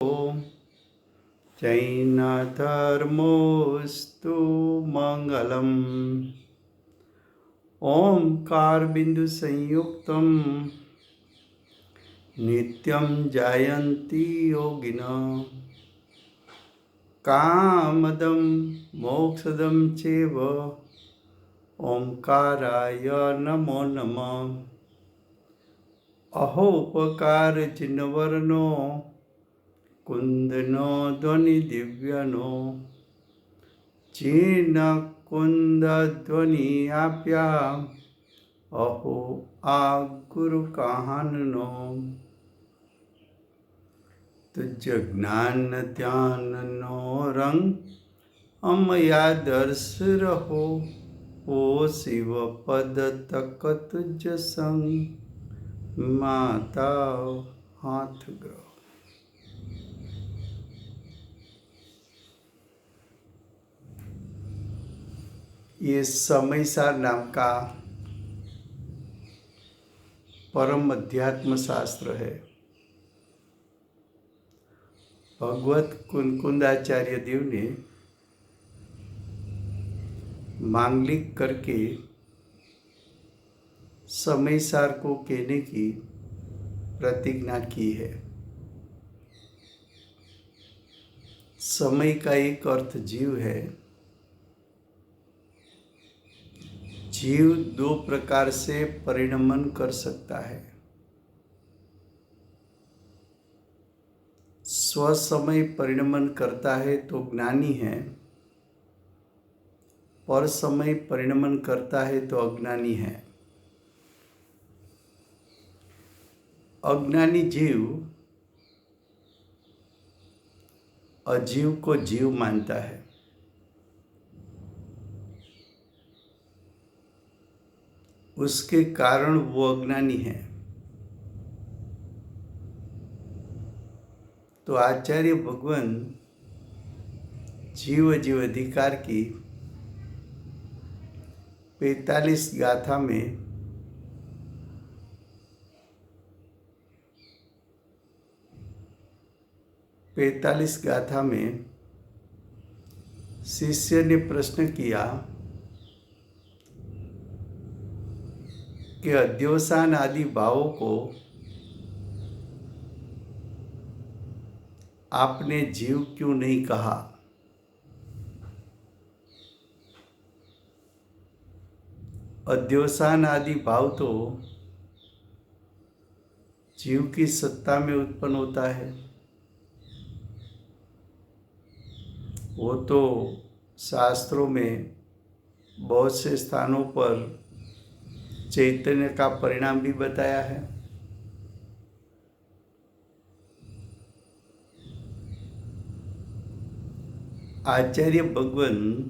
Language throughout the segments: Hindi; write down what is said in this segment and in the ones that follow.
जैनधर्मोऽस्तु मङ्गलम्। ओंकारबिन्दुसंयुक्तं नित्यं जायन्ति योगिनः। कामदं मोक्षदं चैव ओंकाराय नमो नमः। अहोपकारचिन्हवर्णो कुंदनो ध्वनि दिव्यनो चीन कुंद ध्वनि आप्या अहो आ गुरु कहाननो। तुझ ज्ञान ध्यान नो रंग अमया दर्श रहो। ओ शिव पद तक तुझ संग माता हाथ ग्रह। ये समयसार नाम का परम अध्यात्म शास्त्र है। भगवत कुंकुंदाचार्य देव ने मांगलिक करके समयसार को कहने की प्रतिज्ञा की है। समय का एक अर्थ जीव है। जीव दो प्रकार से परिणमन कर सकता है। स्वसमय परिणमन करता है तो ज्ञानी है, पर समय परिणमन करता है तो अज्ञानी है। अज्ञानी जीव अजीव को जीव मानता है। उसके कारण वो अज्ञानी है। तो आचार्य भगवान जीव जीव अधिकार की 45 गाथा में शिष्य ने प्रश्न किया कि अध्यवसान आदि भावों को आपने जीव क्यों नहीं कहा? अध्यवसान आदि भाव तो जीव की सत्ता में उत्पन्न होता है। वो तो शास्त्रों में बहुत से स्थानों पर चैतन्य का परिणाम भी बताया है। आचार्य भगवान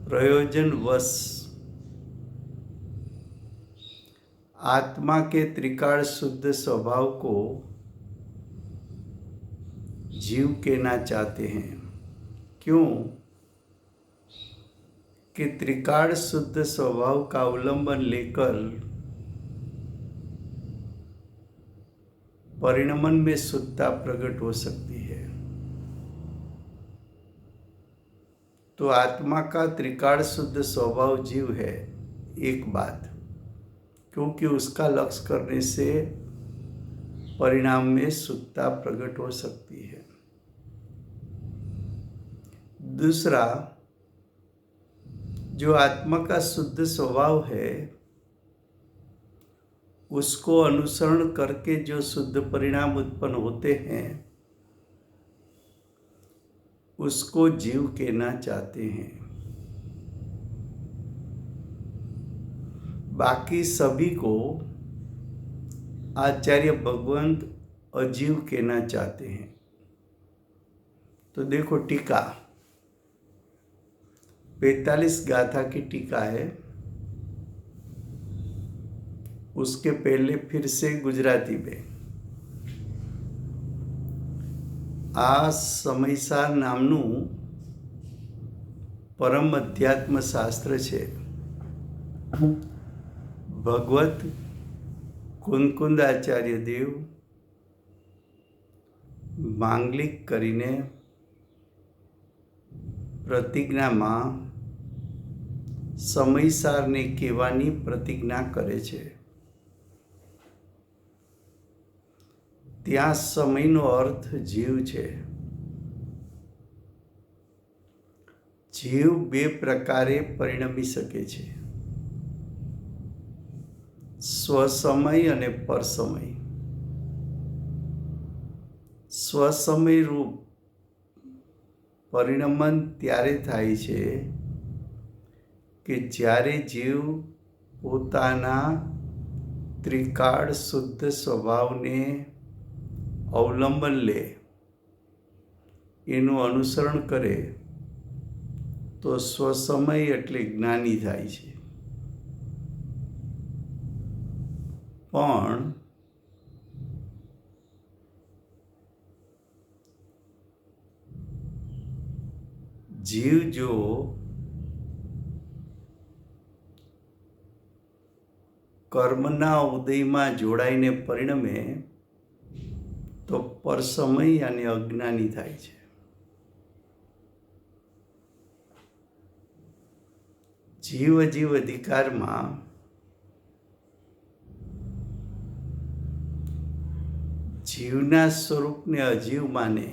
प्रयोजनवश आत्मा के त्रिकाल शुद्ध स्वभाव को जीव कहना चाहते हैं। क्यों? कि त्रिकाल शुद्ध स्वभाव का अवलंबन लेकर परिणमन में शुद्धता प्रकट हो सकती है। तो आत्मा का त्रिकाल शुद्ध स्वभाव जीव है एक बात, क्योंकि उसका लक्ष्य करने से परिणाम में शुद्धता प्रकट हो सकती है। दूसरा, जो आत्मा का शुद्ध स्वभाव है उसको अनुसरण करके जो शुद्ध परिणाम उत्पन्न होते हैं उसको जीव कहना चाहते हैं। बाकी सभी को आचार्य भगवंत अजीव कहना चाहते हैं। तो देखो टीका 45 गाथा की टीका है। उसके पहले फिर से गुजराती में आ समयसार नामનું પરમ અધ્યાત્મ શાસ્ત્ર છે। ભગવત કુંકુંદાચાર્ય દેવ માંગલિક કરીને પ્રતિજ્ઞામાં સમયસારને કહેવાની પ્રતિજ્ઞા કરે છે. ત્યાં સમયનો અર્થ જીવ છે. જીવ બે પ્રકારે પરિણમી શકે છે: સ્વસમય અને પરસમય. સ્વસમય રૂપ પરિણમન ત્યારે થાય છે કે જ્યારે જીવ પોતાના ત્રિકાળ શુદ્ધ સ્વભાવને અવલંબન લે, એનું અનુસરણ કરે, તો સ્વસમય એટલે જ્ઞાની થાય છે. પણ જીવ જો કર્મના ઉદયમાં જોડાઈને પરિણમે તો પરસમય અને અજ્ઞાની થાય છે. જીવ અજીવ અધિકારમાં જીવના સ્વરૂપને અજીવ માને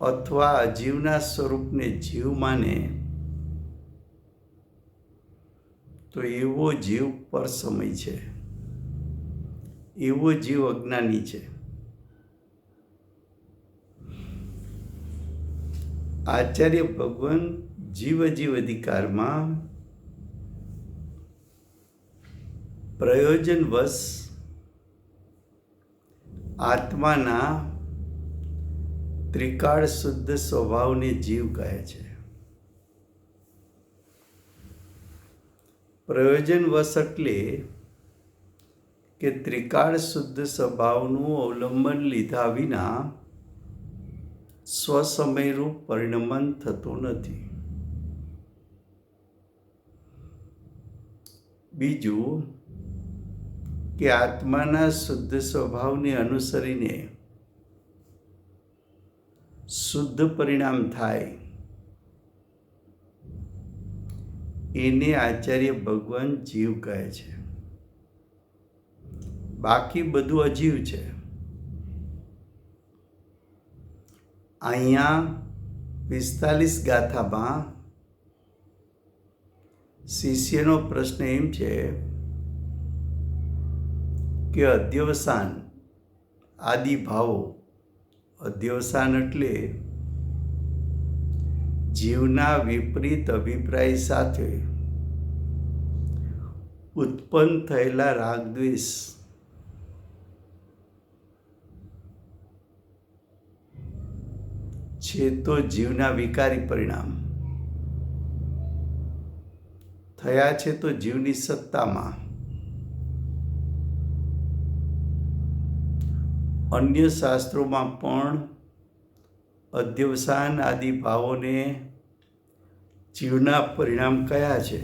અથવા અજીવના સ્વરૂપને જીવ માને તો એવો જીવ પરસમય છે, એવો જીવ અજ્ઞાની છે. આચાર્ય ભગવાન જીવ અજીવ અધિકારમાં પ્રયોજનવશ આત્માના ત્રિકાળ શુદ્ધ સ્વભાવને જીવ કહે છે. પ્રયોજનવશ એટલે કે ત્રિકાળ શુદ્ધ સ્વભાવનું અવલંબન લીધા વિના સ્વસમયરૂપ પરિણમન થતું નથી. બીજું કે આત્માના શુદ્ધ સ્વભાવને અનુસરીને શુદ્ધ પરિણામ થાય, એને આચાર્ય ભગવાન જીવ કહે છે. બાકી બધું અજીવ છે. અહીંયા 45 ગાથામાં શિષ્યનો પ્રશ્ન એમ છે કે અધ્યવસાન આદિ ભાવો, અધ્યવસાન એટલે જીવના વિપરીત અભિપ્રાય સાથે ઉત્પન્ન થયેલા રાગદ્વેષ છે, તો જીવના વિકારી પરિણામ થયા છે. તો જીવની સત્તામાં અન્ય શાસ્ત્રોમાં પણ અધ્યવસાન આદિ ભાવોને જીવના પરિણામ કયા છે?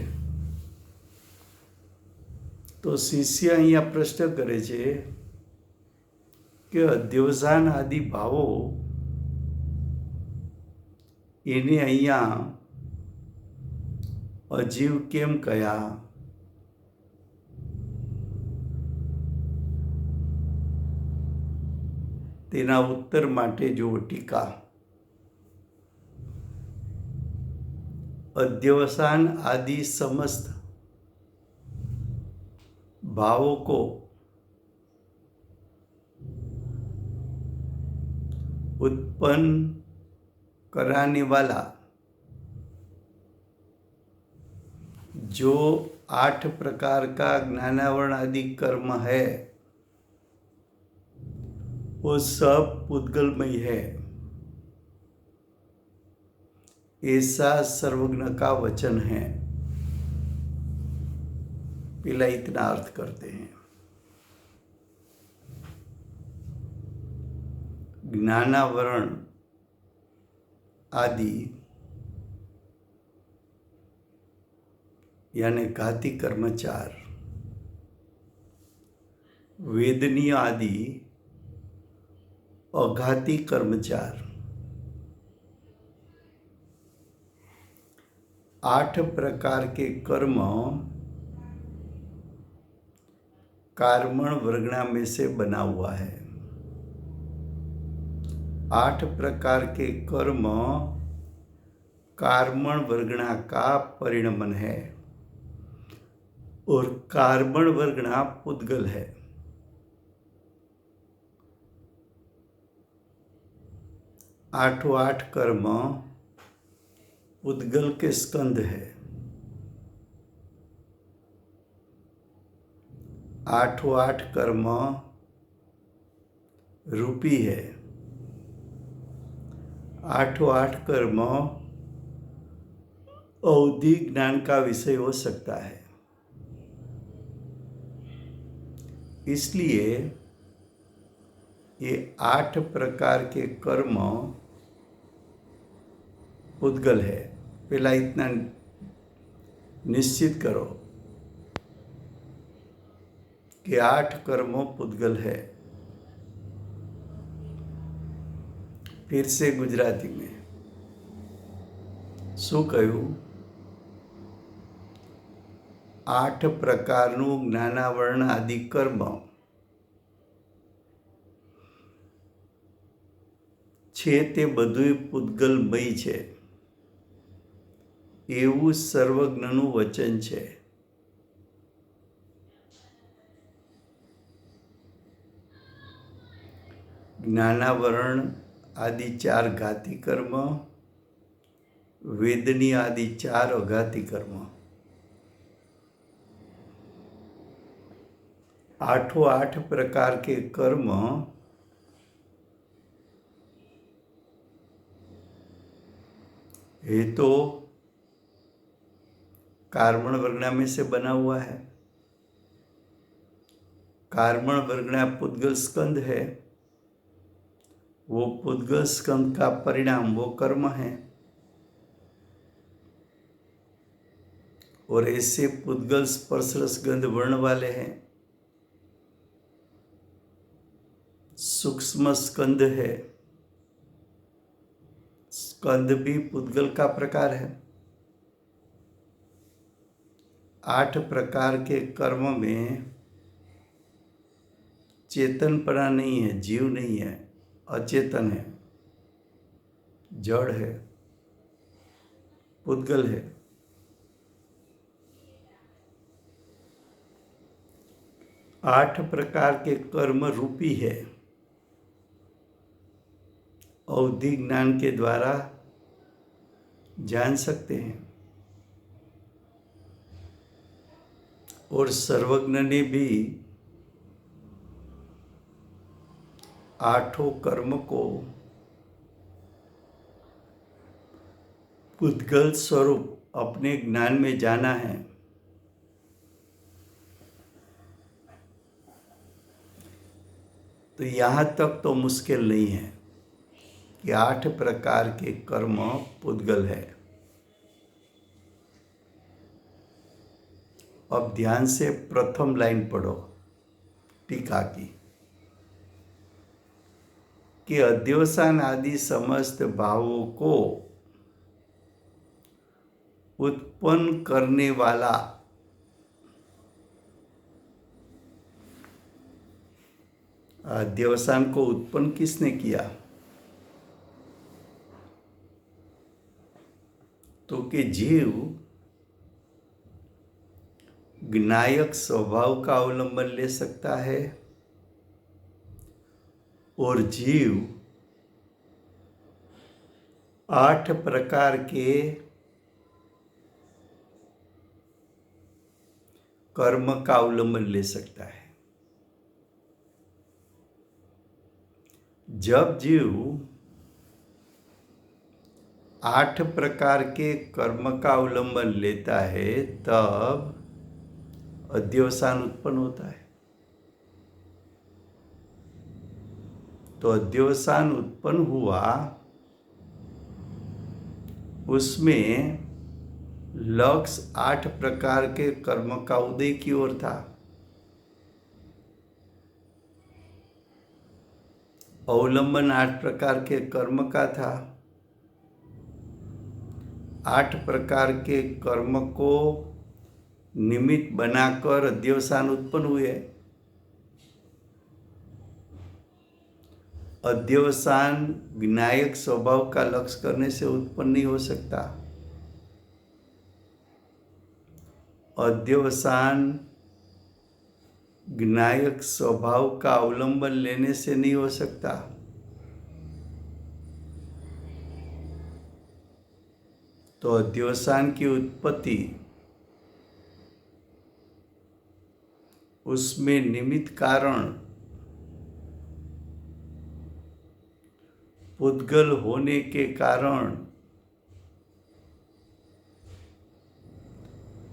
તો શિષ્ય અહીંયા પ્રશ્ન કરે છે કે અધ્યવસાન આદિ ભાવો એને અહીંયા અજીવ કેમ કયા? તેના ઉત્તર માટે જુઓ ટીકા. अध्यवसान आदि समस्त भावों को उत्पन्न कराने वाला जो 8 प्रकार का ज्ञानावरण आदि कर्म है वो सब पुद्गलमय है, ऐसा सर्वज्ञ का वचन है। पहला इतना अर्थ करते हैं। ज्ञानावरण आदि यानी घाती कर्मचार, वेदनीय आदि अघाती कर्मचार। 8 प्रकार के कर्म कर्मण वर्गणा में से बना हुआ है। 8 प्रकार के कर्म कर्मण वर्गणा का परिणमन है और कर्मण वर्गणा पुद्गल है। 8 कर्म पुद्गल के स्कंद है। 8 कर्म रूपी है। 8 कर्म अवधि ज्ञान का विषय हो सकता है। इसलिए ये 8 प्रकार के कर्म पुद्गल है। पहला इतना निश्चित करो कि 8 कर्मों पुद्गल है। फिर से गुजराती में શું કહ્યું? 8 પ્રકારનું જ્ઞાનાવરણ આદિ કર્મ છે તે બધુંય પુદ્ગલમય છે એવું સર્વજ્ઞનું વચન છે। જ્ઞાનાવરણ આદि 4 ઘાતી કર્મ, वेदनी आदि 4 अघाती कर्म। 8 प्रकार के कर्म ये तो कर्मण वर्गणा में से बना हुआ है। कर्मण वर्गणा पुद्गल स्कंद है। वो पुद्गल स्कंद का परिणाम वो कर्म है और ऐसे पुद्गल स्पर्श रस गंध वर्ण वाले हैं। सूक्ष्म स्कंद है। स्कंद भी पुद्गल का प्रकार है। 8 प्रकार के कर्म में चेतनपना नहीं है, जीव नहीं है, अचेतन है, जड़ है, पुद्गल है। 8 प्रकार के कर्म रूपी है। अवधि ज्ञान के द्वारा जान सकते हैं और सर्वज्ञ ने भी 8 कर्म को पुद्गल स्वरूप अपने ज्ञान में जाना है। तो यहाँ तक तो मुश्किल नहीं है कि 8 प्रकार के कर्म पुद्गल है। अब ध्यान से प्रथम लाइन पढ़ो टीका की कि अध्यवसान आदि समस्त भावों को उत्पन्न करने वाला अध्यवसान को उत्पन्न किसने किया? तो कि जीव ज्ञायक स्वभाव का अवलंबन ले सकता है और जीव 8 प्रकार के कर्म का अवलंबन ले सकता है। जब जीव 8 प्रकार के कर्म का अवलंबन लेता है तब अध्यवसान उत्पन्न होता है। तो अध्यवसान उत्पन्न हुआ, उसमें लक्ष्य 8 प्रकार के कर्म का उदय की ओर था। अवलंबन 8 प्रकार के कर्म का था। 8 प्रकार के कर्म को निमित्त बनाकर अध्यवसान उत्पन्न हुए। अध्यवसान विनायक स्वभाव का लक्ष्य करने से उत्पन्न नहीं हो सकता। अध्यवसान विनायक स्वभाव का अवलंबन लेने से नहीं हो सकता। तो अध्यवसान की उत्पत्ति उसमें निमित्त कारण पुद्गल होने के कारण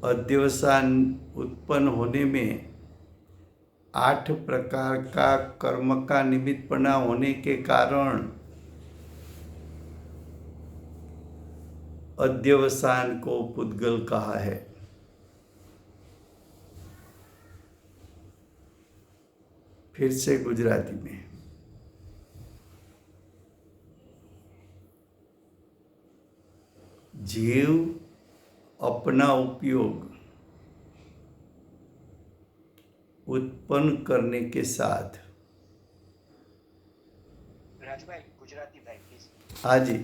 अध्यवसान उत्पन्न होने में 8 प्रकार का कर्म का निमित्तपना होने के कारण अध्यवसान को पुद्गल कहा है। फिर से गुजराती में, जीव अपना उपयोग उत्पन्न करने के साथ, राजभाई गुजराती भाई प्लीज। हाँ जी,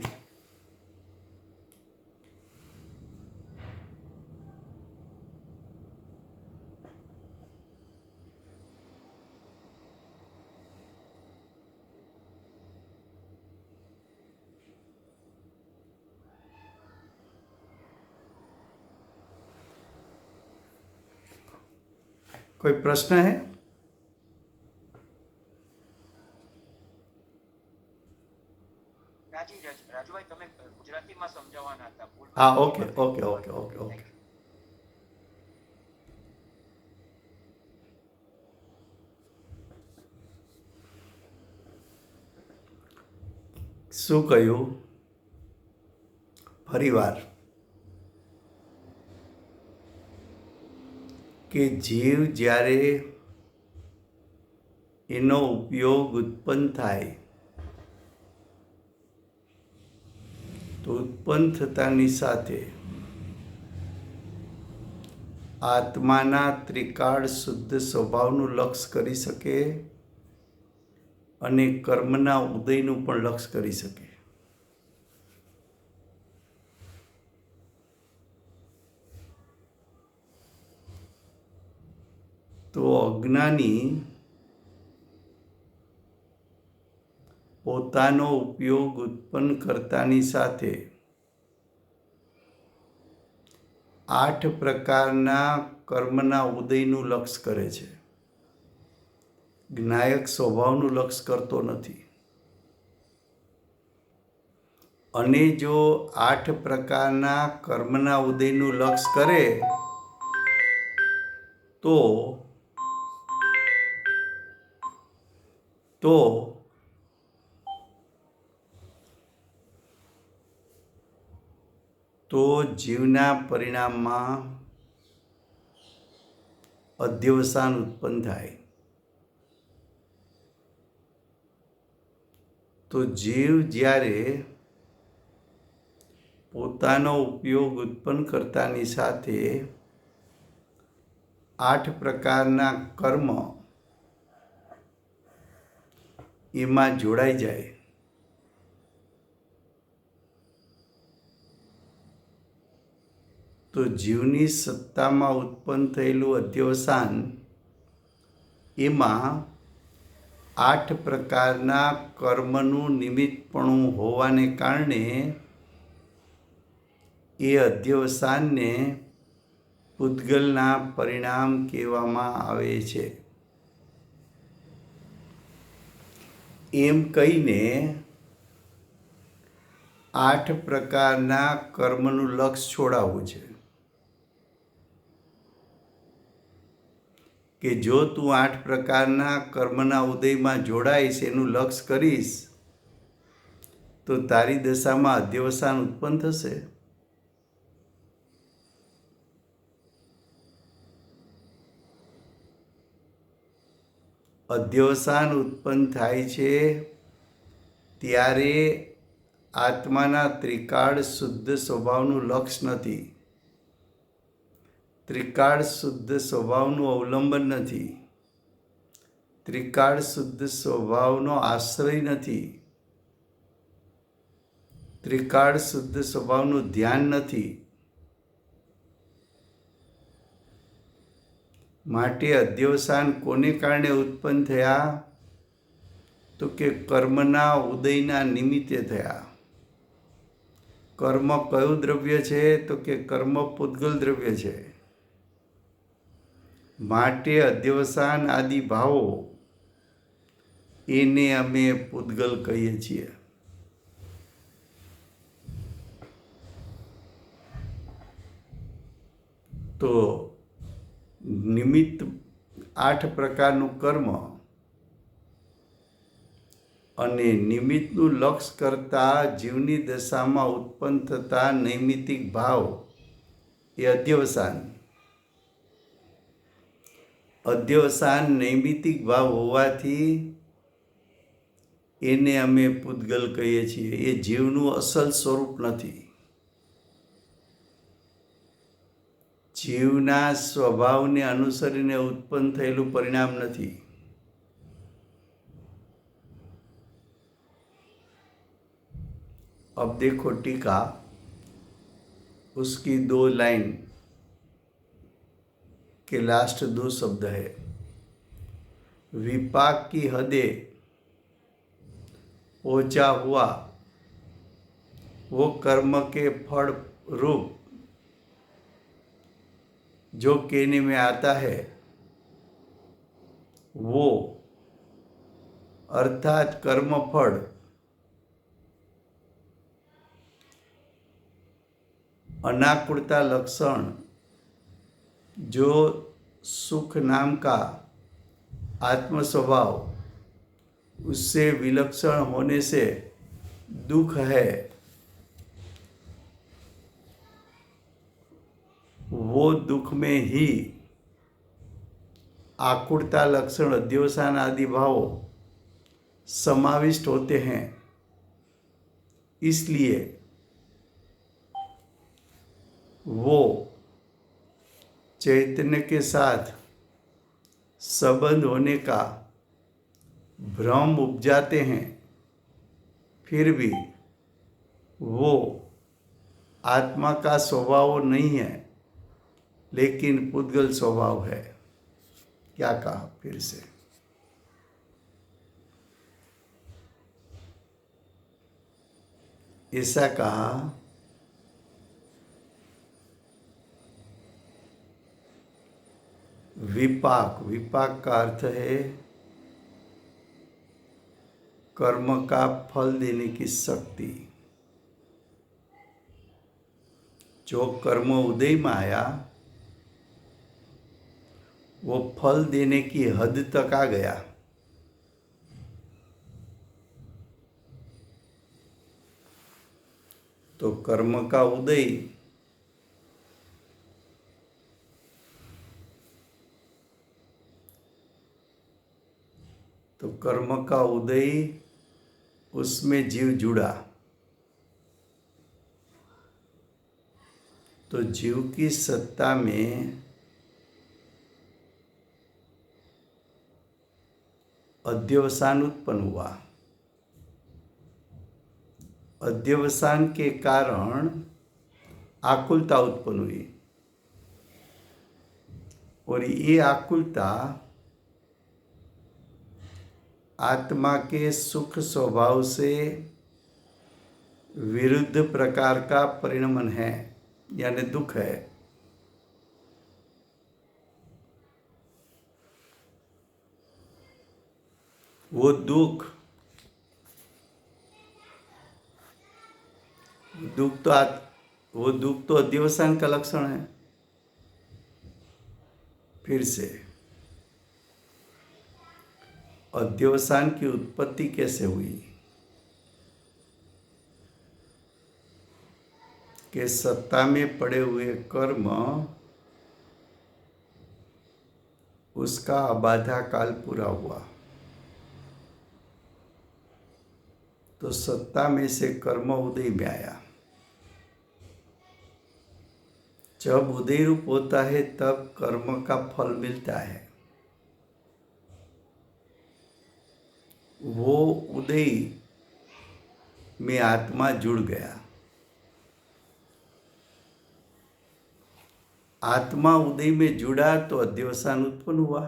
कोई प्रश्न है? રાજુભાઈ તમે ગુજરાતીમાં સમજાવવાના હતા। हाँ, okay okay okay okay okay. શું કહ્યું? ફરીવાર કે જીવ જ્યારે એનો ઉપયોગ ઉત્પન્ન થાય તો ઉત્પન્ન થતાની સાથે આત્માના ત્રિકાળ શુદ્ધ સ્વભાવનું લક્ષ્ય કરી શકે અને કર્મના ઉદયનું પણ લક્ષ્ય કરી શકે। તો અજ્ઞાની પોતાનો ઉપયોગ ઉત્પન્ન કરતાની સાથે 8 પ્રકારના કર્મના ઉદયનું લક્ષ્ય કરે છે, જ્ઞાયક સ્વભાવનું લક્ષ્ય કરતો નથી। અને જો 8 પ્રકારના કર્મના ઉદયનું લક્ષ્ય કરે તો જીવના પરિણામમાં અધ્યવસાન ઉત્પન્ન થાય। તો જીવ જ્યારે પોતાનો ઉપયોગ ઉત્પન્ન કરતાની સાથે 8 પ્રકારના કર્મ એમાં જોડાઈ જાય તો જીવની સત્તામાં ઉત્પન્ન થયેલું અધ્યવસાન એમાં 8 પ્રકારના કર્મનું નિમિત્તપણું હોવાને કારણે એ અધ્યવસાનને પુદ્ગલના પરિણામ કહેવામાં આવે છે। એમ કહીને 8 પ્રકારના કર્મનું લક્ષ્ય છોડાવવું છે કે જો તું 8 પ્રકારના કર્મના ઉદયમાં જોડાઈશ, એનું લક્ષ્ય કરીશ તો તારી દશામાં અધ્યવસાન ઉત્પન્ન થશે। અધ્યવસાન ઉત્પન્ન થાય છે ત્યારે આત્માના ત્રિકાળ શુદ્ધ સ્વભાવનું લક્ષ્ય નથી, ત્રિકાળ શુદ્ધ સ્વભાવનું અવલંબન નથી, ત્રિકાળ શુદ્ધ સ્વભાવનો આશ્રય નથી, ત્રિકાળ શુદ્ધ સ્વભાવનું ધ્યાન નથી. માટે અધ્યવસાન કોને કારણે ઉત્પન્ન થયા? તો કે કર્મના ઉદયના નિમિત્તે થયા. કર્મ કયું દ્રવ્ય છે? તો કે કર્મ પૂતગલ દ્રવ્ય છે. માટે અધ્યવસાન આદિ ભાવો એને અમે પૂતગલ કહીએ છીએ. તો નિમિત્ત 8 પ્રકારનું કર્મ અને નિમિત્તનું લક્ષ્ય કરતા જીવની દશામાં ઉત્પન્ન થતા નૈમિત્તિક ભાવ એ અધ્યવસાન. અધ્યવસાન નૈમિત્તિક ભાવ હોવાથી એને અમે પૂતગલ કહીએ છીએ. એ જીવનું અસલ સ્વરૂપ નથી. જીવના સ્વભાવને અનુસરીને ઉત્પન્ન થયેલું પરિણામ નથી. अब देखो टीका, उसकी 2 लाइन के लास्ट 2 शब्द है. विपाक की हदे पहुंचा हुआ वो कर्म के फल रूप जो कहने में आता है वो अर्थात कर्मफल अनाकुलता लक्षण जो सुख नाम का आत्म स्वभाव उससे विलक्षण होने से दुख है, वो दुख में ही आकुलता लक्षण अध्यवसान आदि भाव समाविष्ट होते हैं. इसलिए वो चैतन्य के साथ संबंध होने का भ्रम उपजाते हैं. फिर भी वो आत्मा का स्वभाव नहीं है, लेकिन पूतगल स्वभाव है. क्या कहा फिर से? ऐसा कहा विपाक. विपाक का अर्थ है कर्म का फल देने की शक्ति. जो कर्म उदय में आया वो फल देने की हद तक आ गया. तो कर्म का उदय उसमें जीव जुड़ा. तो जीव की सत्ता में अध्यवसान उत्पन्न हुआ. अध्यवसान के कारण आकुलता उत्पन्न हुई और ये आकुलता आत्मा के सुख स्वभाव से विरुद्ध प्रकार का परिणमन है, यानी दुख है. वो दुख तो अध्यवसान का लक्षण है. फिर से अध्यवसान की उत्पत्ति कैसे हुई? कि सत्ता में पड़े हुए कर्म उसका अबाधा काल पूरा हुआ. तो सत्ता में से कर्म उदय में आया। जब उदय रूप होता है तब कर्म का फल मिलता है। वो उदय में आत्मा जुड़ गया। आत्मा उदय में जुड़ा तो अध्यवसान उत्पन्न हुआ।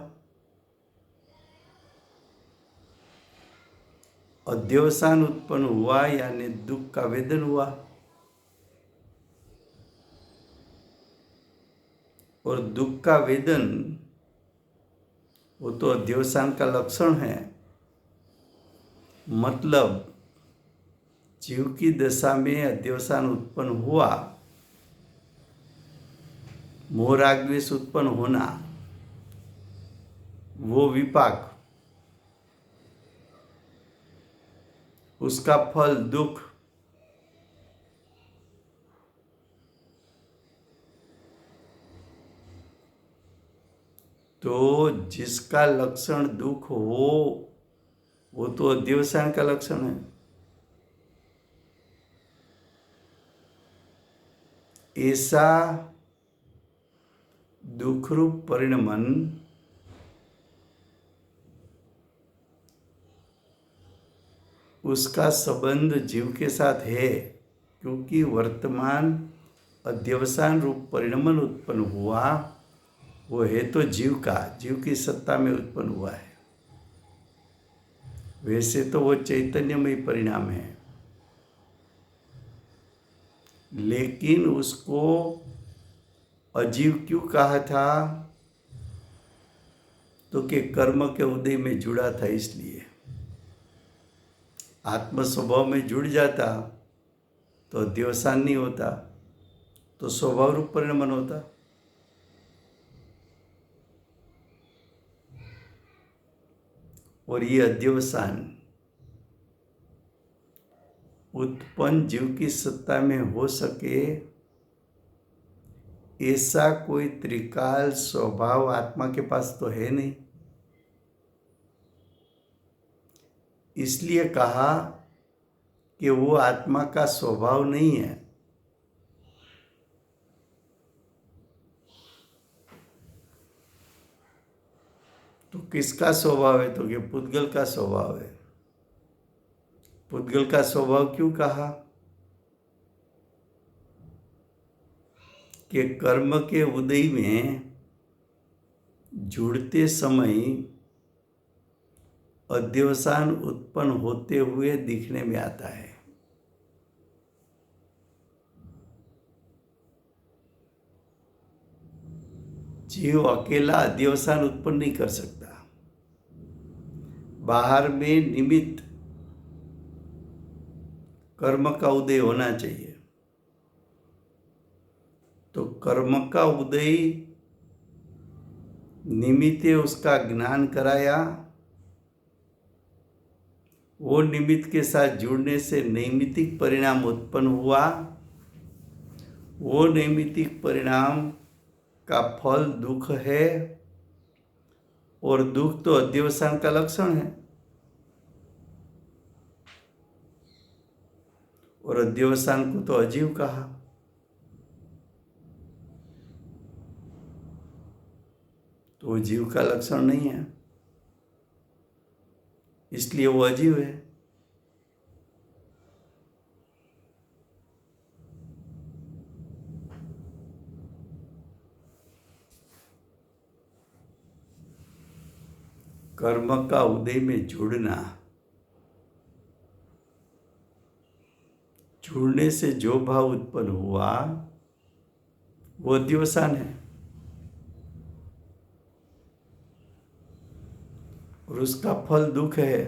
अध्यवसान उत्पन्न हुआ यानी दुख का वेदन हुआ। और दुख का वेदन वो तो अध्यवसान का लक्षण है। मतलब जीव की दशा में अध्यवसान उत्पन्न हुआ, मोह राग द्वेष उत्पन्न होना, वो विपाक, उसका फल दुख। तो जिसका लक्षण दुख हो वो तो अध्यवसान का लक्षण है। ऐसा दुखरूप परिणमन उसका संबंध जीव के साथ है, क्योंकि वर्तमान अध्यवसान रूप परिणमन उत्पन्न हुआ वो है तो जीव का, जीव की सत्ता में उत्पन्न हुआ है। वैसे तो वो चैतन्यमय परिणाम है, लेकिन उसको अजीव क्यों कहा था? तो कि कर्म के उदय में जुड़ा था, इसलिए। आत्म स्वभाव में जुड़ जाता तो अध्यवसान नहीं होता, तो स्वभाव रूप परिणमन होता। और ये अध्यवसान उत्पन्न जीव की सत्ता में हो सके ऐसा कोई त्रिकाल स्वभाव आत्मा के पास तो है नहीं। इसलिए कहा कि वो आत्मा का स्वभाव नहीं है। तो किसका स्वभाव है? तो कि पुद्गल का स्वभाव है। पुद्गल का स्वभाव क्यों कहा? कि कर्म के उदय में जुड़ते समय अध्यवसान उत्पन्न होते हुए दिखने में आता है। जीव अकेला अध्यवसान उत्पन्न नहीं कर सकता। बाहर में निमित्त कर्म का उदय होना चाहिए। तो कर्म का उदय निमित्त उसका ज्ञान कराया, वो निमित्त के साथ जुड़ने से नैमित्तिक परिणाम उत्पन्न हुआ। वो नैमित्तिक परिणाम का फल दुख है, और दुख तो अध्यवसान का लक्षण है। और अध्यवसान को तो अजीव कहा। तो वो जीव का लक्षण नहीं है, इसलिए वो अजीव है। कर्म का उदय में जुड़ने से जो भाव उत्पन्न हुआ वो अध्यवसान है, और उसका फल दुख है।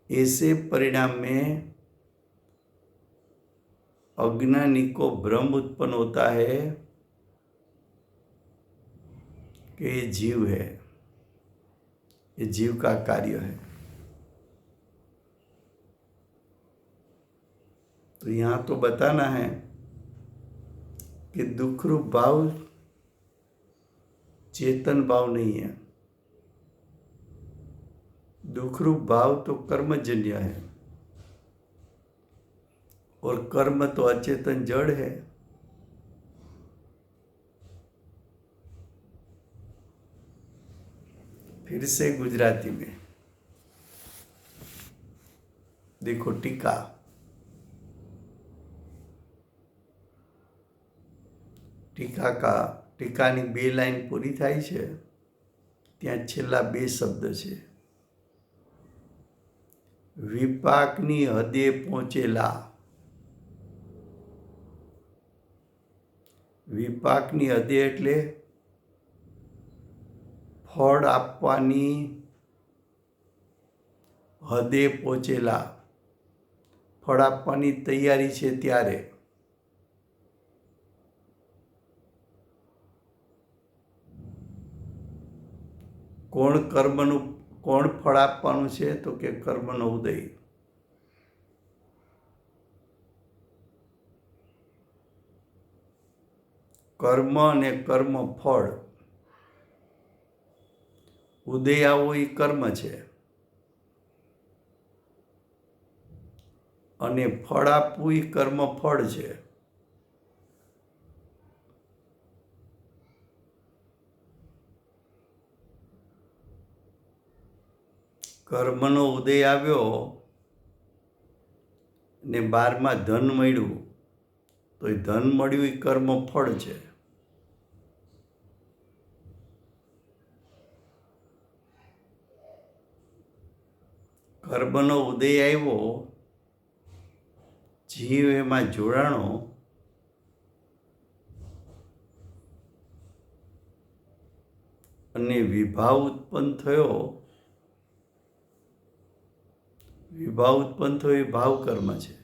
ऐसे परिणाम में अज्ञानी को भ्रम उत्पन्न होता है कि ये जीव है, ये जीव का कार्य है। तो यहाँ तो बताना है कि दुख रूप भाव चेतन भाव नहीं है। दुखरूप भाव तो कर्मजन्य है, और कर्म तो अचेतन जड़ है। फिर से गुजराती में देखो टीका। ટીકાની 2 લાઈન પૂરી થાય છે, ત્યાં છેલ્લા 2 શબ્દ છે, વિપાકની હદે પહોંચેલા। વિપાકની હદે એટલે ફળ આપવાની હદે પહોંચેલા, ફળ આપવાની તૈયારી છે ત્યારે। કોણ ફળ આપવાનું છે? તો કે કર્મનો ઉદય। કર્મ અને કર્મ ફળ, ઉદય આવવો એ કર્મ છે, અને ફળ આપવું એ કર્મ ફળ છે। કર્મનો ઉદય આવ્યો ને 12માં ધન મળ્યું, તો એ ધન મળ્યું એ કર્મ ફળ છે। કર્મનો ઉદય આવ્યો, જીવ એમાં જોડાણો, અને વિભાવ ઉત્પન્ન થયો। વિભાવ ઉત્પન્ન થયો એ ભાવ કર્મ છે।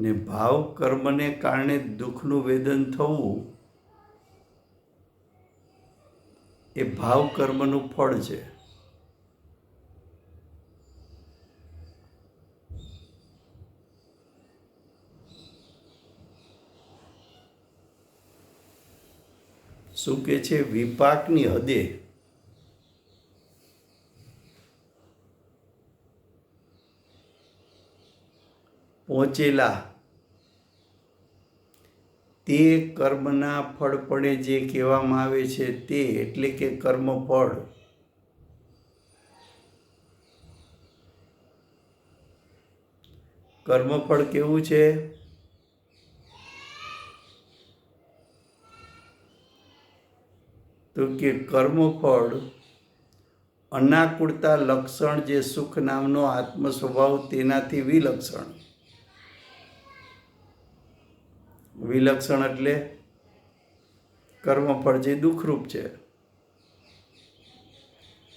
ને ભાવ કર્મને કારણે દુઃખનું વેદન થવું એ ભાવ કર્મનું ફળ છે। શું કે છે? વિપાકની હદે પહોંચેલા, તે કર્મના ફળ પડે જે કહેવામાં આવે છે તે, એટલે કે કર્મફળ। કર્મફળ કેવું છે? તો કે કર્મફળ અનાકુળતા લક્ષણ, જે સુખ નામનો આત્મ સ્વભાવ તેનાથી વિલક્ષણ। વિલક્ષણ એટલે કર્મફળ જે દુઃખરૂપ છે।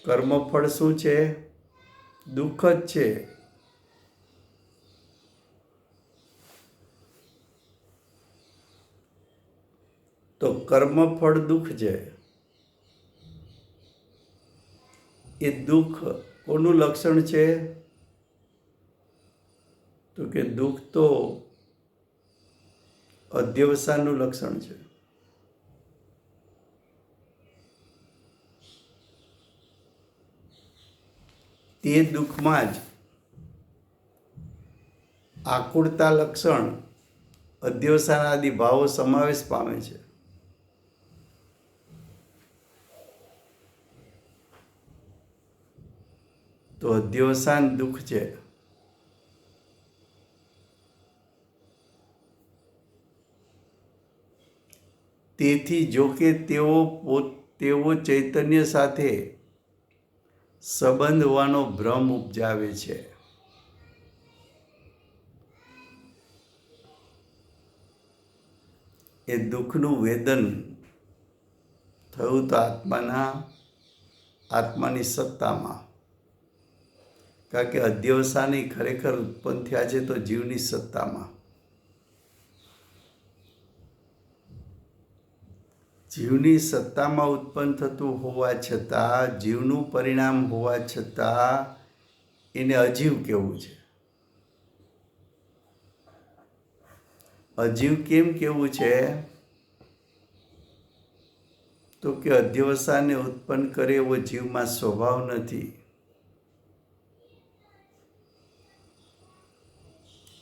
કર્મફળ શું છે? દુઃખ જ છે। તો કર્મફળ દુઃખ છે। એ દુઃખ કોનું લક્ષણ છે? તો કે દુઃખ તો અધ્યવસાનનું લક્ષણ છે। તે દુઃખમાં જ આકુળતા લક્ષણ, અધ્યવસાન આદિ ભાવો સમાવેશ પામે છે। તો અધ્યવસાન દુઃખ છે। તેથી જો કે તેઓ ચૈતન્ય સાથે સંબંધ હોવાનો ભ્રમ ઉપજાવે છે। એ દુઃખનું વેદન થયું તો આત્માની સત્તામાં, કારણ કે અધ્યવસાન ખરેખર ઉત્પન્ન થયા છે તો જીવની સત્તામાં। જીવની સત્તામાં ઉત્પન્ન થતું હોવા છતાં, જીવનું પરિણામ હોવા છતાં એને અજીવ કહેવું છે। અજીવ કેમ કહેવું છે? તો કે અધ્યવસાયને ઉત્પન્ન કરે એવો જીવમાં સ્વભાવ નથી.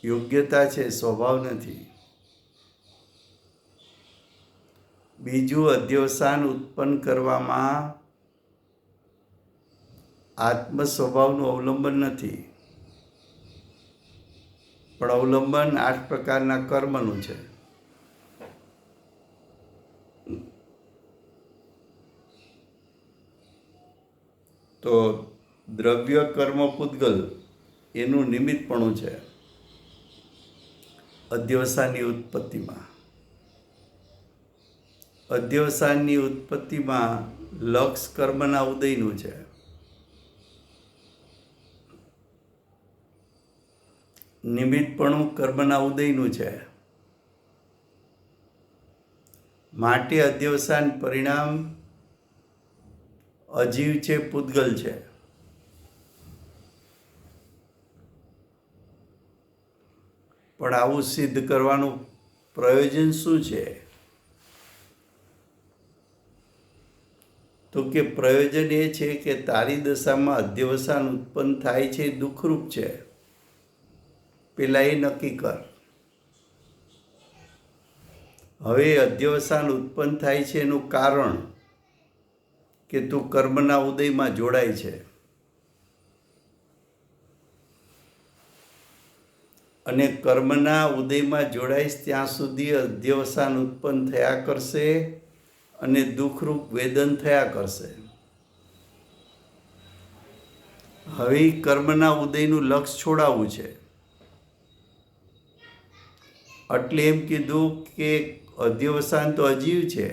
યોગ્યતા છે, સ્વભાવ નથી. બીજું, અધ્યવસાન ઉત્પન્ન કરવામાં આત્મ સ્વભાવનું અવલંબન નથી, પણ અવલંબન 8 પ્રકારના કર્મનું છે. તો દ્રવ્ય કર્મ પૂતગલ એનું નિમિત્તપણું છે અધ્યવસાનની ઉત્પત્તિમાં. અધ્યવસાનની ઉત્પત્તિમાં લક્ષ કર્મના ઉદયનું છે. નિમિત્તપણું કર્મના ઉદયનું છે. માટે અધ્યવસાન પરિણામ અજીવ છે, પૂતગલ છે. પણ આવું સિદ્ધ કરવાનું પ્રયોજન શું છે? તો કે પ્રયોજન એ છે કે તારી દશામાં અધ્યવસાન ઉત્પન્ન થાય છે એ દુઃખરૂપ છે. પેલા એ નક્કી કર. હવે અધ્યવસાન ઉત્પન્ન થાય છે એનું કારણ કે તું કર્મના ઉદયમાં જોડાય છે. અને કર્મના ઉદયમાં જોડાઈશ ત્યાં સુધી અધ્યવસાન ઉત્પન્ન થયા કરશે અને દુઃખરૂપ વેદન થયા કરશે. હવે કર્મના ઉદયનું લક્ષ છોડાવવું છે. એટલે એમ કીધું કે અધ્યવસાન તો અજીવ છે.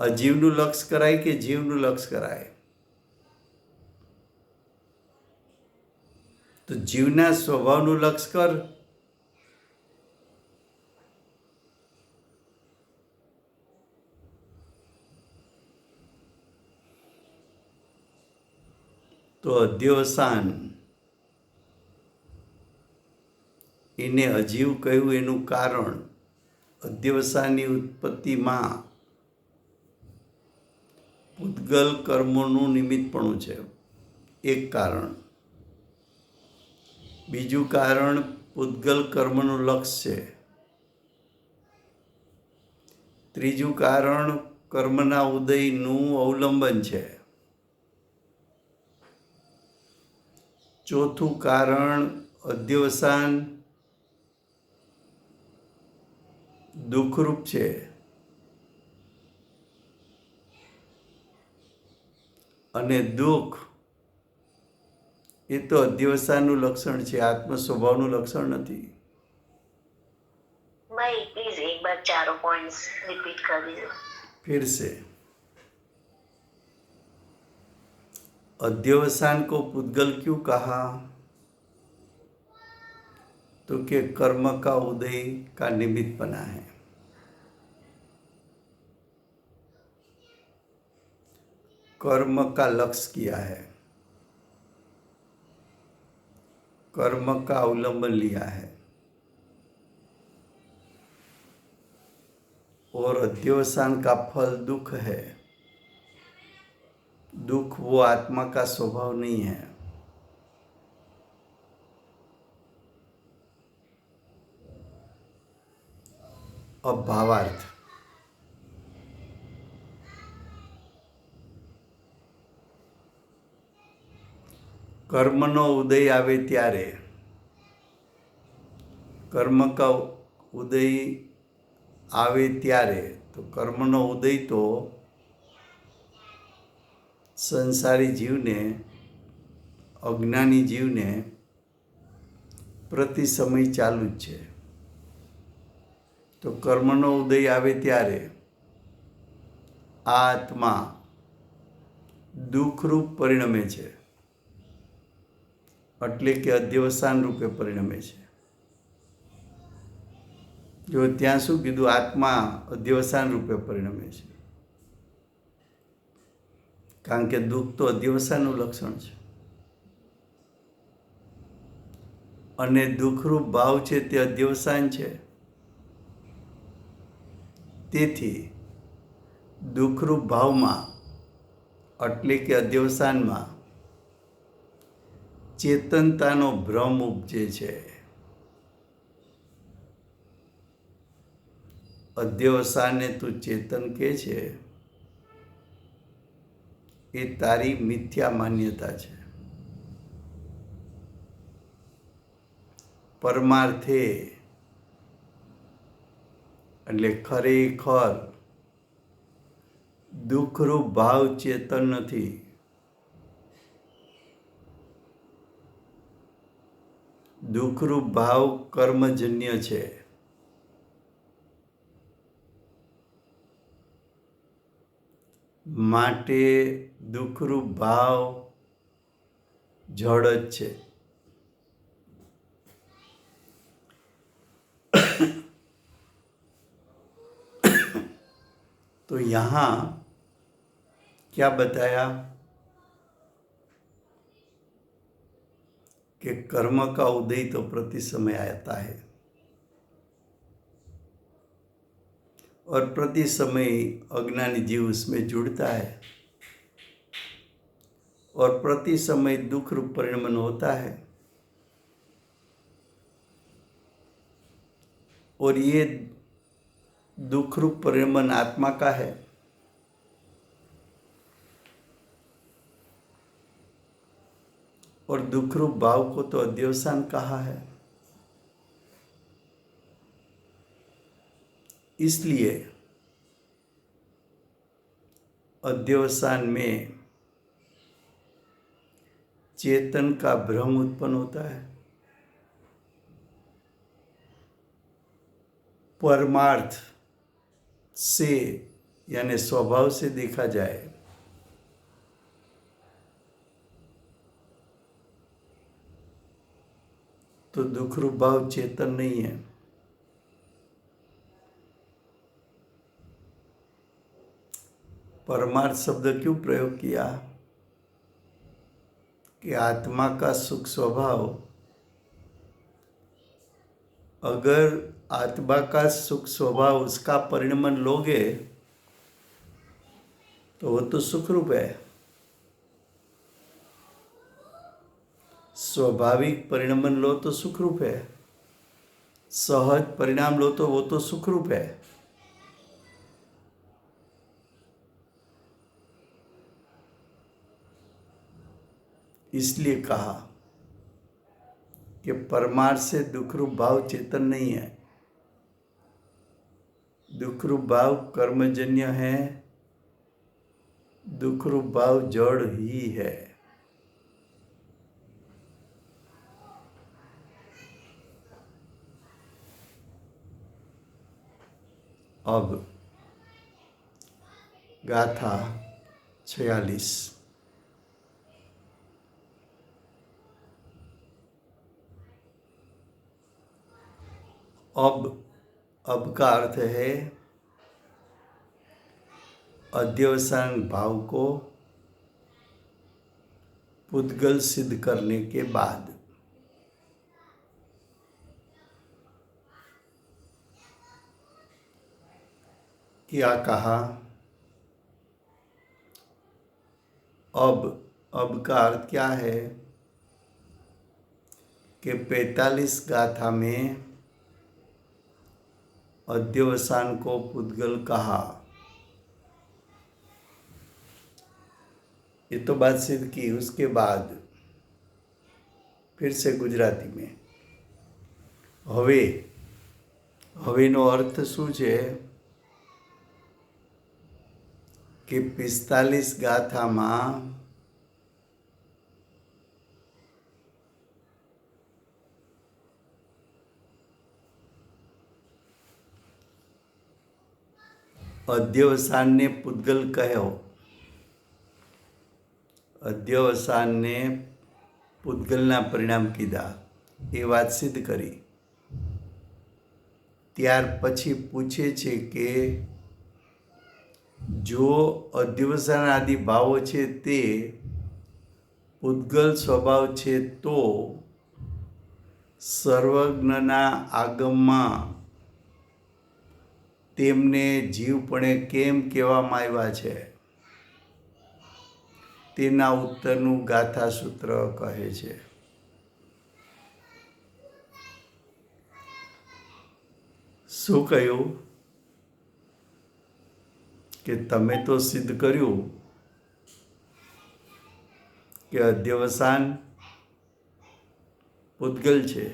અજીવનું લક્ષ કરાય કે જીવનું લક્ષ કરાય? તો જીવના સ્વભાવનું લક્ષ કર. તો અધ્યવસાન એને અજીવ કહ્યું એનું કારણ અધ્યવસાનની ઉત્પત્તિમાં પૂતગલ કર્મોનું નિમિત્તપણું છે, એક કારણ. બીજું કારણ પૂતગલ કર્મનું લક્ષ છે. ત્રીજું કારણ કર્મના ઉદયનું અવલંબન છે. ચોથું કારણ અધ્યવસાન દુઃખરૂપ છે. અને દુઃખ એ તો અધ્યવસાનનું લક્ષણ છે, આત્મ સ્વભાવનું લક્ષણ નથી. भाई प्लीज एक बार चारों पॉइंट्स रिपीट कर दीजिए. फिर से, अध्यवसान को पूतगल क्यों कहा? तो कि कर्म का उदय का निमित्त बना है. कर्म का लक्ष्य किया है, कर्म का अवलंबन लिया है. और अध्यवसान का फल दुख है. दुख वो आत्मा का स्वभाव नहीं है. अब भावार्थ. કર્મનો ઉદય આવે ત્યારે, કર્મ કા ઉદય આવે ત્યારે, તો કર્મનો ઉદય તો સંસારી જીવને, અજ્ઞાની જીવને પ્રતિ સમય ચાલુ જ છે. તો કર્મનો ઉદય આવે ત્યારે આ આત્મા દુઃખરૂપ પરિણમે છે, એટલે કે અધ્યવસાન રૂપે પરિણમે છે. જો ત્યાં શું કીધું? આત્મા અધ્યવસાન રૂપે પરિણમે છે, કારણ કે દુઃખ તો અધ્યવસાનનું લક્ષણ છે. અને દુઃખરૂપ ભાવ છે તે અધ્યવસાન છે. તેથી દુઃખરૂપ ભાવમાં એટલે કે અધ્યવસાનમાં ચેતનતાનો ભ્રમ ઉપજે છે. અધ્યવસાનને તું ચેતન કહે છે એ તારી મિથ્યા માન્યતા છે. પરમાર્થે એટલે ખરેખર દુઃખરૂપ ભાવ ચેતન નથી. દુઃખરૂપ ભાવ કર્મજન્ય છે. માટે દુઃખરૂપ ભાવ જડ જ છે. तो यहाँ क्या बताया कि कर्म का उदय तो प्रति समय आता है और प्रति समय अज्ञानी जीव उसमें जुड़ता है और प्रति समय दुख रूप परिणमन होता है. और ये दुख रूप परिणमन आत्मा का है. और दुख रूप भाव को तो अध्यवसान कहा है. इसलिए अध्यवसान में चेतन का भ्रम उत्पन्न होता है. परमार्थ से यानी स्वभाव से देखा जाए तो दुख रूप भाव चेतन नहीं है. परमार्थ शब्द क्यों प्रयोग किया कि आत्मा का सुख स्वभाव, अगर आत्मा का सुख स्वभाव उसका परिणमन लोगे तो वो तो सुख रूप है. स्वाभाविक परिणमन लो तो सुख रूप है. सहज परिणाम लो तो वो तो सुख रूप है. इसलिए कहा कि परमार्थ से दुख रूप भाव चेतन नहीं है. दुख रूप भाव कर्मजन्य है. दुख रूप भाव जड़ ही है. अब गाथा 46. अब का अर्थ है अध्यवसान भाव को पुद्गल सिद्ध करने के बाद. क्या कहा? अब का अर्थ क्या है कि 45 गाथा में अध्यवसान को पुद्गल कहा. ये तो बात सिद्ध की. उसके बाद फिर से गुजराती में हवेनो अर्थ શું છે कि 45 ગાથામાં અધ્યવસાનને પુદ્ગલ કહ્યો. અધ્યવસાનને પુદ્ગલના પરિણામ કીધા એ વાત સિદ્ધ કરી. ત્યાર પછી પૂછે છે કે જો અધ્યવસાન આદિ ભાવો છે તે પુદ્ગલ સ્વભાવ છે તો સર્વજ્ઞના આગમમાં તેમને જીવપણે કેમ કહેવામાં આવ્યા છે તેના ઉત્તરનું ગાથા સૂત્ર કહે છે. શું કહ્યું કે તમે તો સિદ્ધ કર્યું કે અધ્યવસાન પૂતગલ છે.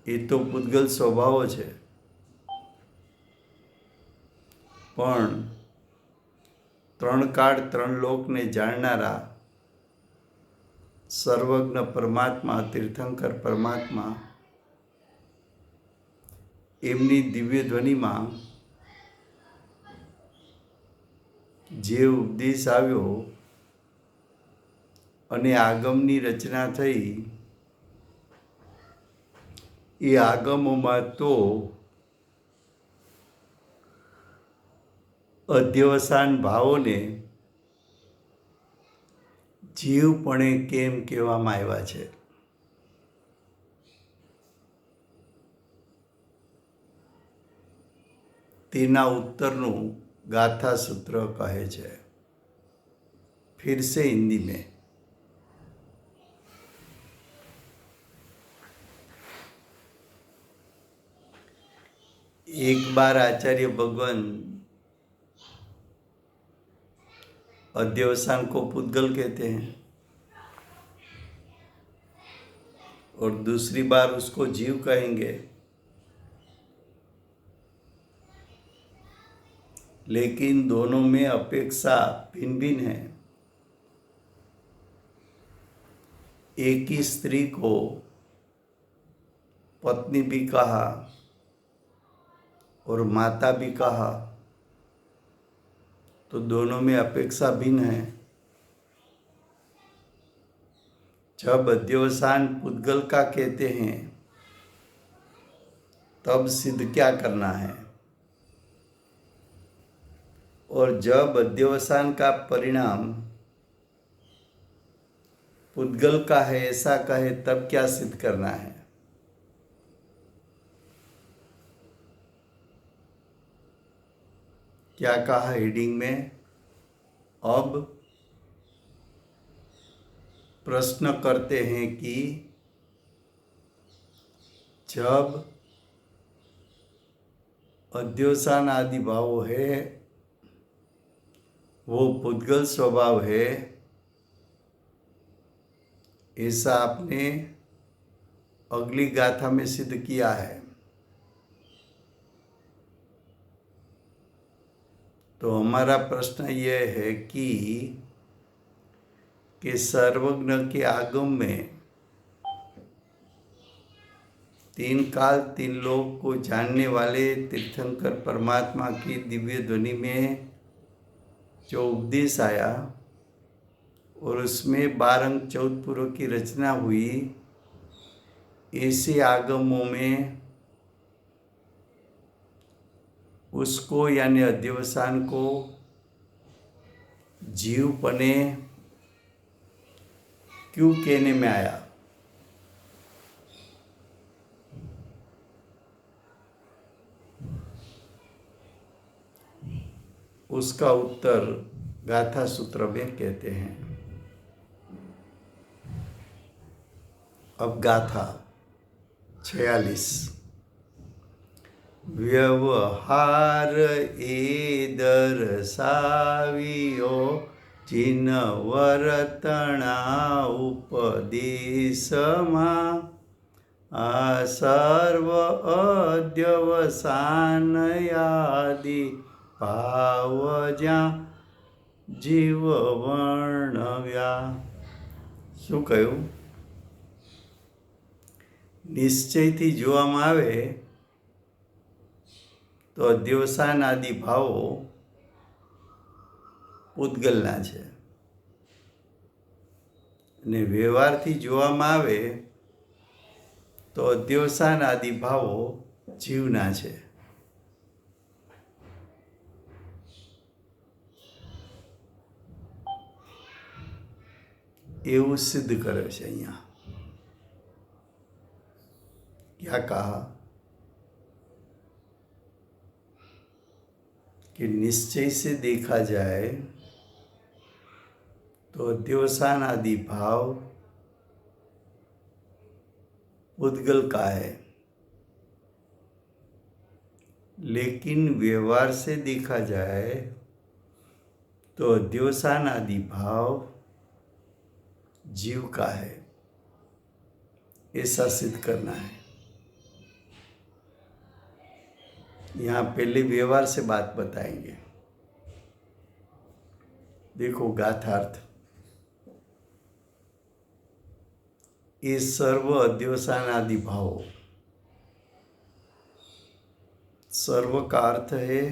એ તો પૂતગલ સ્વભાવો છે, પણ ત્રણ કાળ ત્રણ લોકને જાણનારા સર્વજ્ઞ પરમાત્મા, તીર્થંકર પરમાત્મા, એમની દિવ્ય ધ્વનિમાં જે ઉપદેશ આવ્યો અને આગમની રચના થઈ, એ આગમોમાં તો અધ્યવસાન ભાવોને જીવપણે કેમ કહેવામાં આવ્યા છે. તેના उत्तरનું गाथा सूत्र कहे છે. फिर से हिंदी में. एक बार आचार्य भगवान अध्यवसान को पुद्गल कहते हैं और दूसरी बार उसको जीव कहेंगे, लेकिन दोनों में अपेक्षा भिन्न भिन्न है. एक ही स्त्री को पत्नी भी कहा और माता भी कहा, तो दोनों में अपेक्षा भिन्न है. जब अध्यवसान पुद्गल का कहते हैं तब सिद्ध क्या करना है, और जब अध्यवसान का परिणाम पुद्गल का है ऐसा कहे तब क्या सिद्ध करना है. क्या कहा हेडिंग में? अब प्रश्न करते हैं कि जब अध्यवसान आदि भाव है, वो पुद्गल स्वभाव है, ऐसा आपने अगली गाथा में सिद्ध किया है, तो हमारा प्रश्न यह है कि सर्वज्ञ के आगम में तीन काल तीन लोक को जानने वाले तीर्थंकर परमात्मा की दिव्य ध्वनि में जो उपदेश आया और उसमें 12 अंग 14 पुरों की रचना हुई, ऐसे आगमों में उसको यानी अध्यवसान को जीवपने क्यों कहने में आया? उसका उत्तर गाथा सूत्र में कहते हैं. अब गाथा 46. व्यवहार ए दर्शावियो जिन वर्तना उपदेशमा आ सर्व अध्यवसान आदि भाव ज्યાં જીવ વર્ણવ્યા. શું કહ્યું? નિશ્ચયથી જોવામાં આવે તો અધ્યવસાન આદિ ભાવો પૂતગલના છે, અને વ્યવહારથી જોવામાં આવે તો અધ્યવસાન આદિ ભાવો જીવના છે. એવું સિદ્ધ કરે છે અહીંયા. क्या कहा? कि निश्चय से देखा जाए तो अध्यवसान आदि भाव उद्गल का है, लेकिन व्यवहार से देखा जाए तो अध्यवसान आदि भाव जीव का है। ऐसा सिद्ध करना है। यहाँ पहले व्यवहार से बात बताएंगे। देखो गाथार्थ, ये सर्व अध्यवसान आदि भाव, सर्व का अर्थ है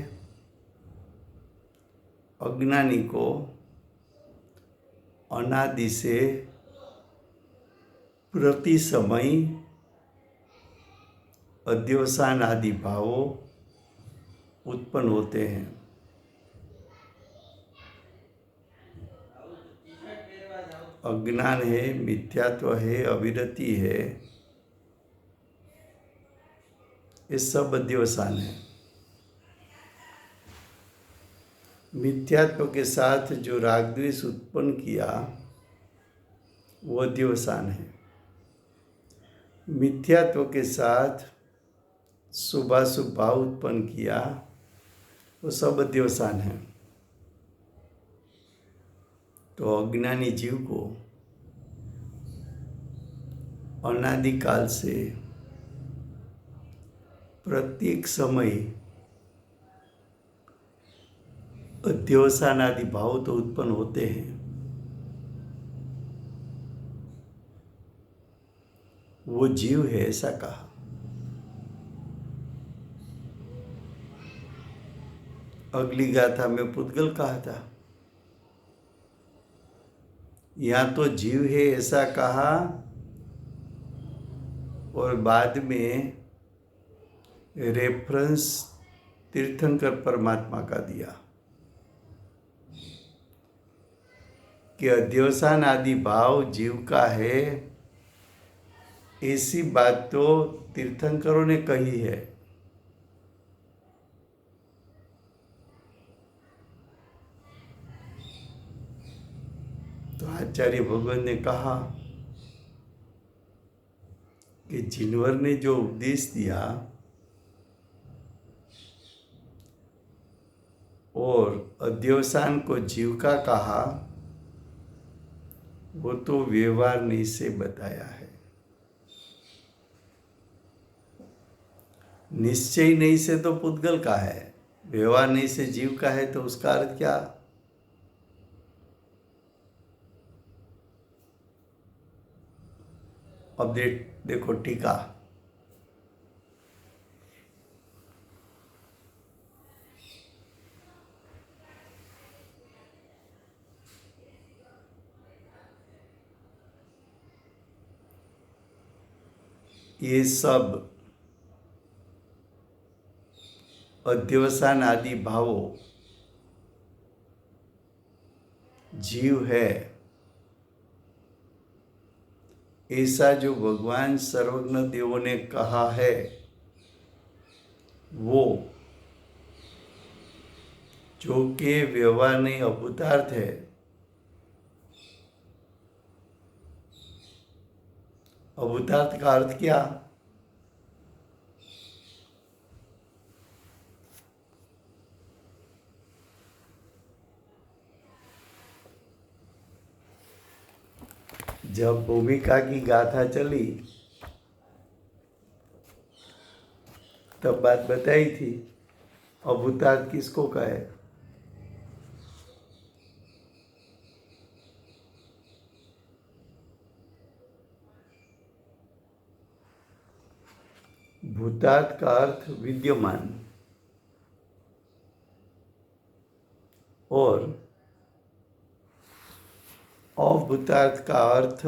अज्ञानी को अनादि से प्रति समय अध्यवसान आदि भावों उत्पन्न होते हैं। अज्ञान है, मिथ्यात्व है, अविरति है, ये सब अध्यवसान है। मिथ्यात्व के साथ जो राग द्वेष उत्पन्न किया वो अध्यवसान है। मिथ्यात्व के साथ शुभाशुभ भाव उत्पन्न किया वो सब अध्यवसान है। तो अज्ञानी जीव को अनादिकाल से प्रत्येक समय अध्यवसान आदि भाव तो उत्पन्न होते हैं, वो जीव है ऐसा कहा। अगली गाथा में पुद्गल कहा था, यहाँ तो जीव है ऐसा कहा और बाद में रेफरेंस तीर्थंकर परमात्मा का दिया कि अध्यवसान आदि भाव जीव का है। ऐसी बात तो तीर्थंकरों ने कही है। तो आचार्य भगवान ने कहा कि जिनवर ने जो उपदेश दिया और अध्यवसान को जीव का कहा, वो तो व्यवहार नहीं से बताया है। निश्चय नहीं से तो पुद्गल का है, व्यवहार नहीं से जीव का है, तो उसका अर्थ क्या? अब देखो टीका, ये सब अध्यवसान आदि भावों जीव है, ऐसा जो भगवान सर्वज्ञ देवों ने कहा है, वो जो कि व्यवहार नहीं अभूतार्थ है। अभूतार्थ का अर्थ क्या? जब भूमिका की गाथा चली तब बात बताई थी, अभूतार्थ किसको कहे? भूतार्थ का अर्थ विद्यमान और अभूतार्थ का अर्थ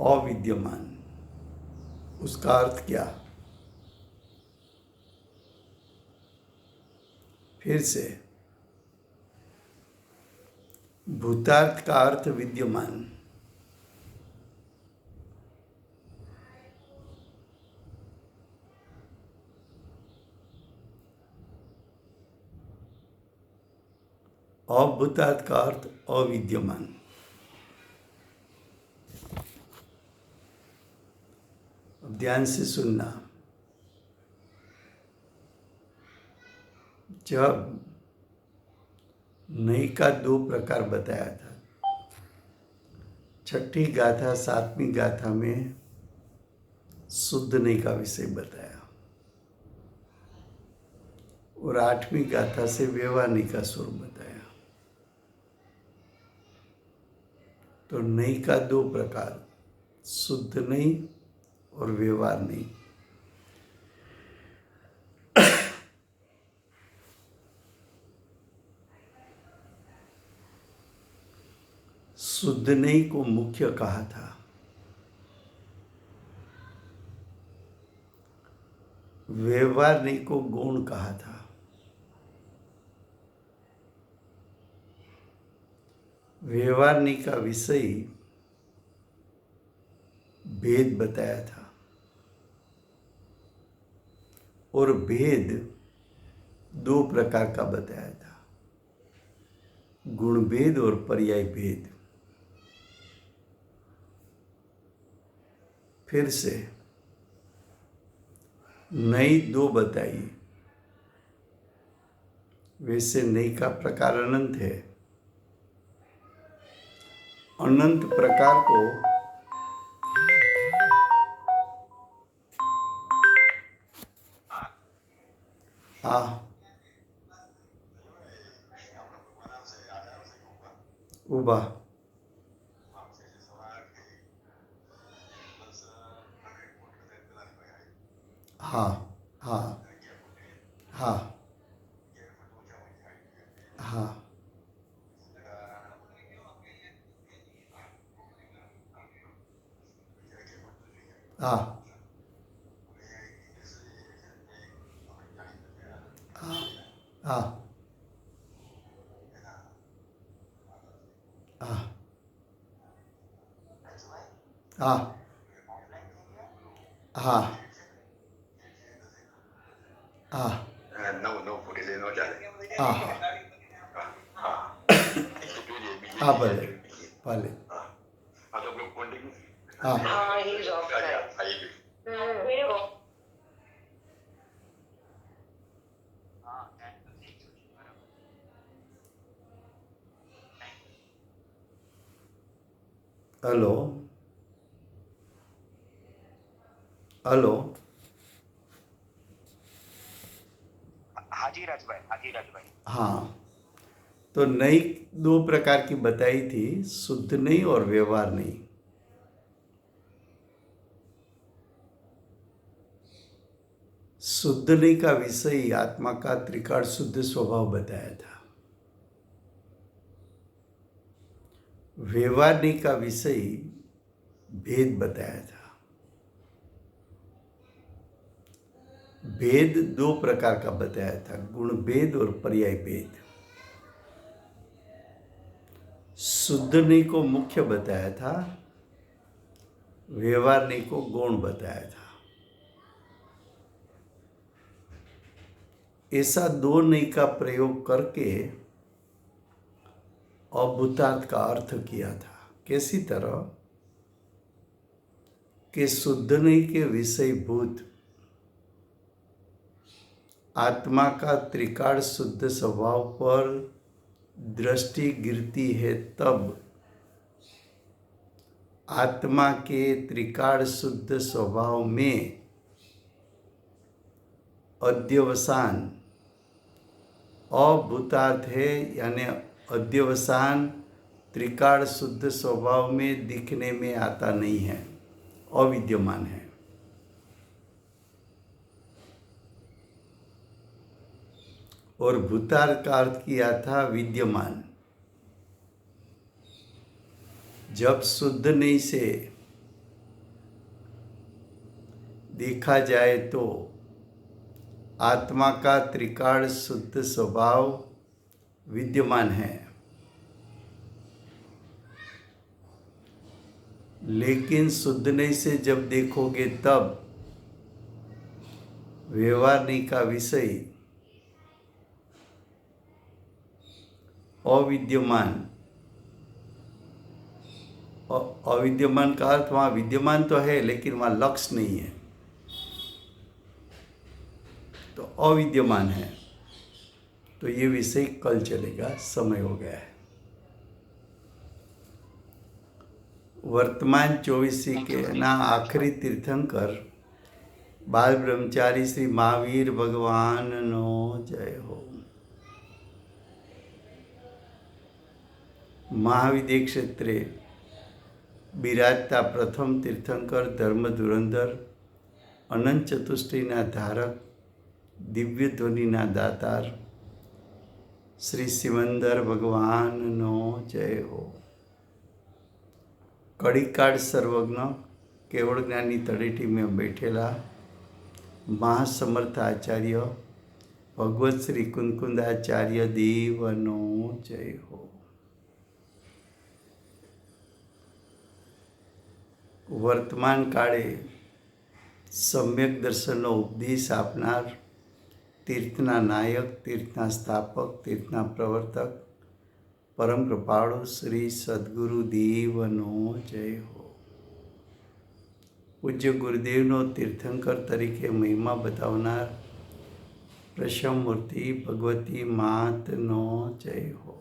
अविद्यमान। उसका अर्थ क्या? फिर से, भूतार्थ का अर्थ विद्यमान, अभूतात् का अर्थ अविद्यमान। अब ध्यान से सुनना। जब नई का 2 प्रकार बताया था, छठी गाथा 7वीं गाथा में शुद्ध नई का विषय बताया और 8वीं गाथा से व्यवहार नई का स्वरूप बताया। तो नई का 2 प्रकार, शुद्ध नई और व्यवहार नई। शुद्ध नई को मुख्य कहा था, व्यवहार नई को गौण कहा था। व्यवहार नई का विषय भेद बताया था और भेद 2 प्रकार का बताया था, गुण भेद और पर्याय भेद। फिर से नई 2 बताई। वैसे नई का प्रकार अनंत है। अनंत प्रकार को उबा हाँ हाँ हाँ हाँ हाँ हाँ हाँ हाँ हाँ हाँ हाँ भले भले हाँ हाँ he is off right. हाँ थैंक यू बराबर। हेलो हेलो हाजी राजभाई, हाजी राजभाई। हाँ, तो नई 2 प्रकार की बताई थी, शुद्ध नई और व्यवहार नई। शुद्ध नई का विषय आत्मा का त्रिकाल शुद्ध स्वभाव बताया था। व्यवहार नई का विषय भेद बताया था। भेद 2 प्रकार का बताया था, गुण भेद और पर्याय भेद। शुद्ध नई को मुख्य बताया था, व्यवहार नई को गौण बताया था। ऐसा 2 नई का प्रयोग करके अभूतात् का अर्थ किया था। कैसी तरह कि शुद्ध नई के विषयभूत आत्मा का त्रिकाल शुद्ध स्वभाव पर दृष्टि गिरती है, तब आत्मा के त्रिकाल शुद्ध स्वभाव में अध्यवसान अभूतात् है, यानी अध्यवसान त्रिकाल शुद्ध स्वभाव में दिखने में आता नहीं है, अविद्यमान है। और भूतात् का अर्थ किया था विद्यमान। जब शुद्ध नई से देखा जाए तो आत्मा का त्रिकाल शुद्ध स्वभाव विद्यमान है, लेकिन शुद्ध नई से जब देखोगे तब व्यवहार नई का विषय अविद्यमान, अविद्यमान का अर्थ वहाँ विद्यमान तो है लेकिन वहाँ लक्ष्य नहीं है, तो अविद्यमान है। तो ये विषय कल चलेगा, समय हो गया है। वर्तमान 24 के ना आखिरी तीर्थंकर बाल ब्रह्मचारी श्री महावीर भगवान नो जय हो। મહાવિદ્ય ક્ષેત્રે બિરાજતા પ્રથમ તીર્થંકર ધર્મ ધુરંધર અનંત ચતુષ્ટિના ધારક દિવ્ય ધ્વનિના દાતાર શ્રી સિમંદર ભગવાનનો જય હો। કડીકાળ સર્વજ્ઞ કેવળ જ્ઞાનની તળેટીમાં બેઠેલા મહાસમર્થ આચાર્ય ભગવત શ્રી કુંદકુંદાચાર્ય દેવનો જય હો। વર્તમાન કાળે સમ્યક દર્શનનો ઉપદેશ આપનાર તીર્થના નાયક, તીર્થના સ્થાપક, તીર્થના પ્રવર્તક પરમ કૃપાળુ શ્રી સદગુરુ દેવનો જય હો। પૂજ્ય ગુરુદેવનો તીર્થંકર તરીકે મહિમા બતાવનાર પ્રશમમૂર્તિ ભગવતી માતનો જય હો।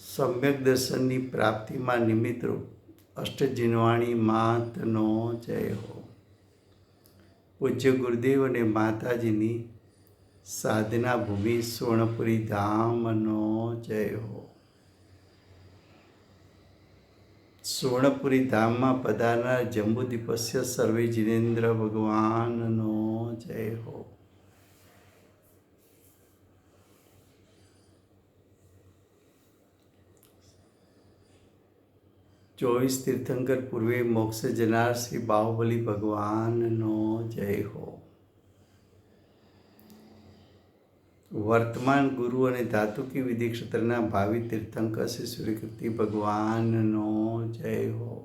સમ્યક દર્શનની પ્રાપ્તિમાં નિમિત્તરૂપ અષ્ટજીનવાણી માતનો જય હો। પૂજ્ય ગુરુદેવ અને માતાજીની સાધના ભૂમિ સુવર્ણપુરી ધામનો જય હો। સુવર્ણપુરી ધામમાં પધારનાર જંબુદ્વીપસ્ય સર્વે જીનેન્દ્ર ભગવાનનો જય હો। ચોવીસ તીર્થંકર પૂર્વે મોક્ષ જનાર શ્રી બાહુબલી ભગવાનનો જય હો। વર્તમાન ગુરુ અને ધાતુકી વિધિ ક્ષેત્રના ભાવિ તીર્થંકર શ્રી સૂર્યકીર્તિ ભગવાનનો જય હો।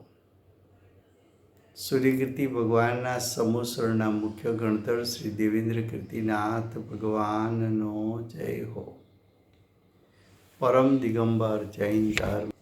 સૂર્યકીર્તિ ભગવાનના સમૂહ શરણના મુખ્ય ગણધર શ્રી દેવેન્દ્ર કીર્તિનાથ ભગવાનનો જય હો। પરમ દિગંબર જૈન ધર્મ